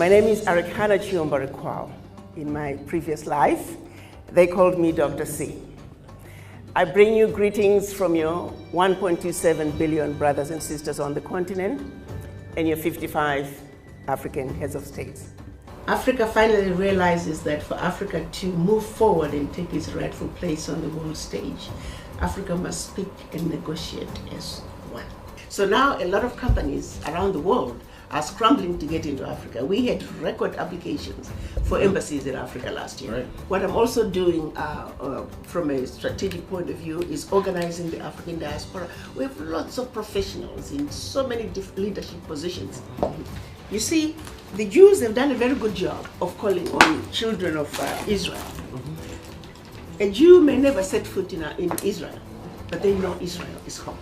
My name is Arikana Chihombori-Quao. In my previous life, they called me Dr. C. I bring you greetings from your 1.27 billion brothers and sisters on the continent and your 55 African heads of states. Africa finally realizes that for Africa to move forward and take its rightful place on the world stage, Africa must speak and negotiate as one. So now a lot of companies around the world are scrambling to get into Africa. We had record applications for embassies in Africa last year. Right. What I'm also doing from a strategic point of view is organizing the African diaspora. We have lots of professionals in so many different leadership positions. You see, the Jews have done a very good job of calling on children of Israel. A Jew may never set foot in Israel, but they know Israel is home.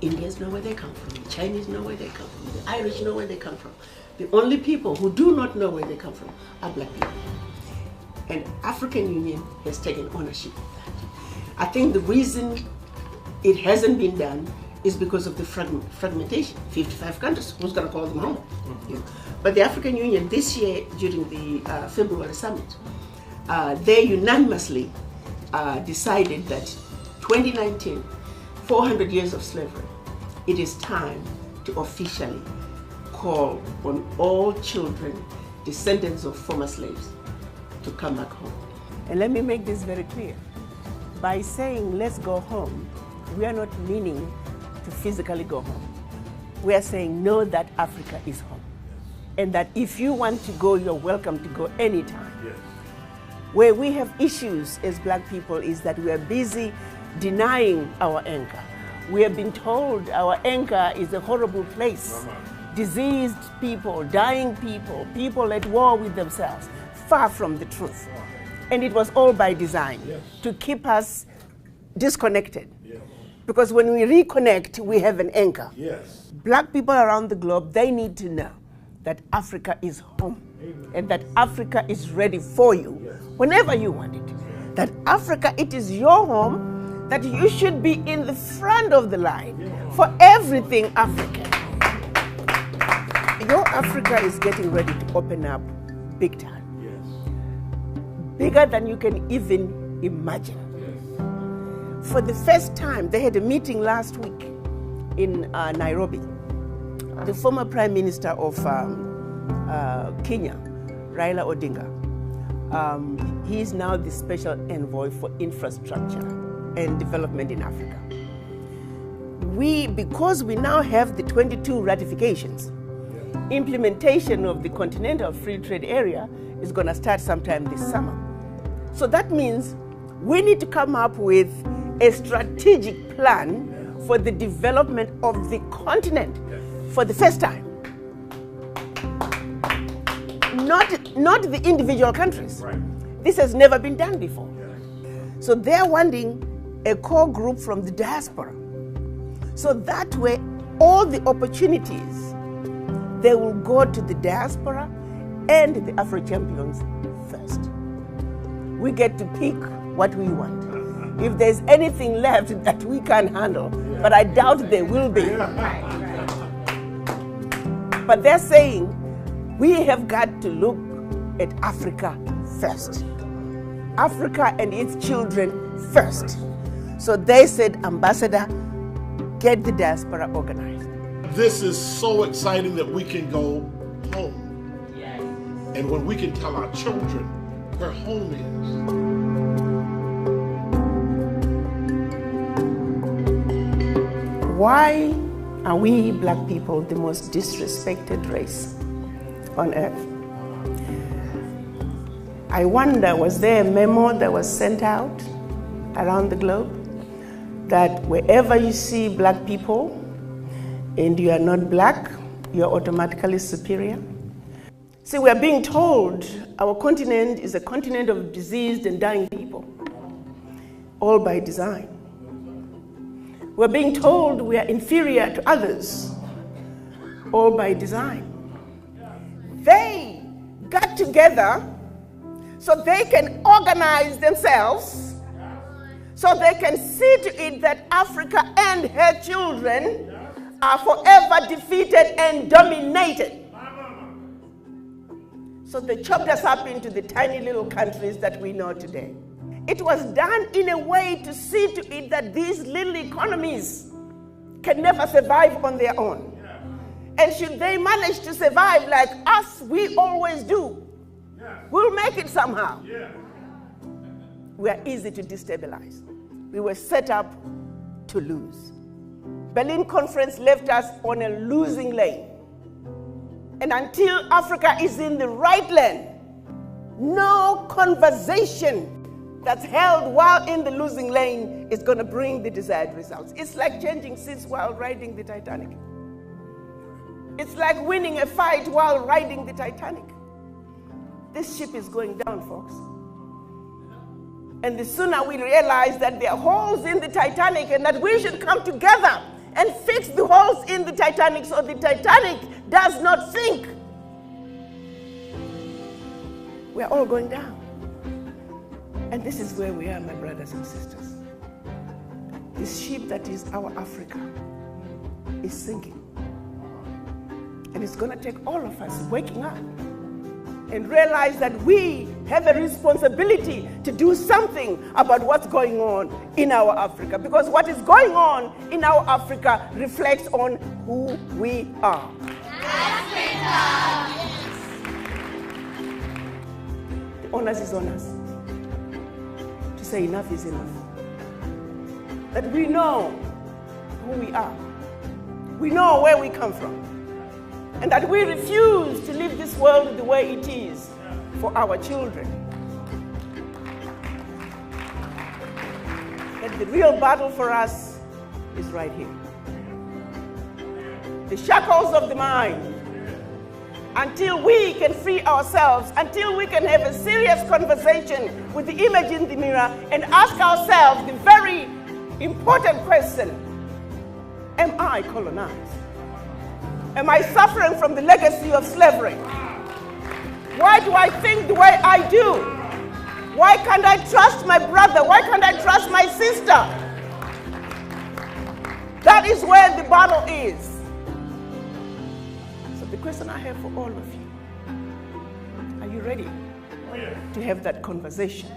Indians know where they come from, the Chinese know where they come from, the Irish know where they come from. The only people who do not know where they come from are black people. And African Union has taken ownership of that. I think the reason it hasn't been done is because of the fragmentation. 55 countries, who's going to call them home? Yeah. But the African Union this year, during the February summit, they unanimously decided that 2019, 400 years of slavery, it is time to officially call on all children, descendants of former slaves, to come back home. And let me make this very clear. By saying, let's go home, we are not meaning to physically go home. We are saying, know that Africa is home. And that if you want to go, you're welcome to go anytime. Yes. Where we have issues as black people is that we are busy denying our anchor. We have been told our anchor is a horrible place. Diseased people, dying people, people at war with themselves, far from the truth. And it was all by design, yes, to keep us disconnected. Yes. Because when we reconnect, we have an anchor. Yes. Black people around the globe, they need to know that Africa is home. Amen. And that Africa is ready for you, yes, whenever you want it. Yes. That Africa, it is your home, that you should be in the front of the line for everything African. Your Africa is getting ready to open up big time. Yes. Bigger than you can even imagine. Yes. For the first time, they had a meeting last week in Nairobi. The former Prime Minister of Kenya, Raila Odinga, he is now the special envoy for infrastructure and development in Africa. Because we now have the 22 ratifications, implementation of the Continental Free Trade Area is going to start sometime this summer. So that means we need to come up with a strategic plan for the development of the continent for the first time. Not the individual countries. Right. This has never been done before. So they're wanting a core group from the diaspora. So that way, all the opportunities, they will go to the diaspora and the Afro-champions first. We get to pick what we want. If there's anything left that we can't handle, but I doubt there will be. But they're saying, we have got to look at Africa first. Africa and its children first. So they said, Ambassador, get the diaspora organized. This is so exciting that we can go home. Yes. And when we can tell our children where home is. Why are we black people the most disrespected race on earth? I wonder, was there a memo that was sent out around the globe that wherever you see black people and you are not black, you are automatically superior? See, we are being told our continent is a continent of diseased and dying people, all by design. We're being told we are inferior to others, all by design. They got together so they can organize themselves, so they can see to it that Africa and her children are forever defeated and dominated. So they chopped us up into the tiny little countries that we know today. It was done in a way to see to it that these little economies can never survive on their own. And should they manage to survive like us, we always do, we'll make it somehow. We are easy to destabilize. We were set up to lose. Berlin Conference left us on a losing lane. And until Africa is in the right lane, no conversation that's held while in the losing lane is going to bring the desired results. It's like changing seats while riding the Titanic. It's like winning a fight while riding the Titanic. This ship is going down, folks. And the sooner we realize that there are holes in the Titanic and that we should come together and fix the holes in the Titanic so the Titanic does not sink, we're all going down. And this is where we are, my brothers and sisters. This ship that is our Africa is sinking. And it's going to take all of us waking up and realize that we have a responsibility to do something about what's going on in our Africa. Because what is going on in our Africa reflects on who we are. Africa! The onus is on us to say enough is enough. That we know who we are. We know where we come from. And that we refuse to leave this world the way it is for our children. That the real battle for us is right here. The shackles of the mind. Until we can free ourselves, until we can have a serious conversation with the image in the mirror and ask ourselves the very important question, am I colonized? Am I suffering from the legacy of slavery? Why do I think the way I do? Why can't I trust my brother? Why can't I trust my sister? That is where the battle is. So the question I have for all of you, are you ready to have that conversation?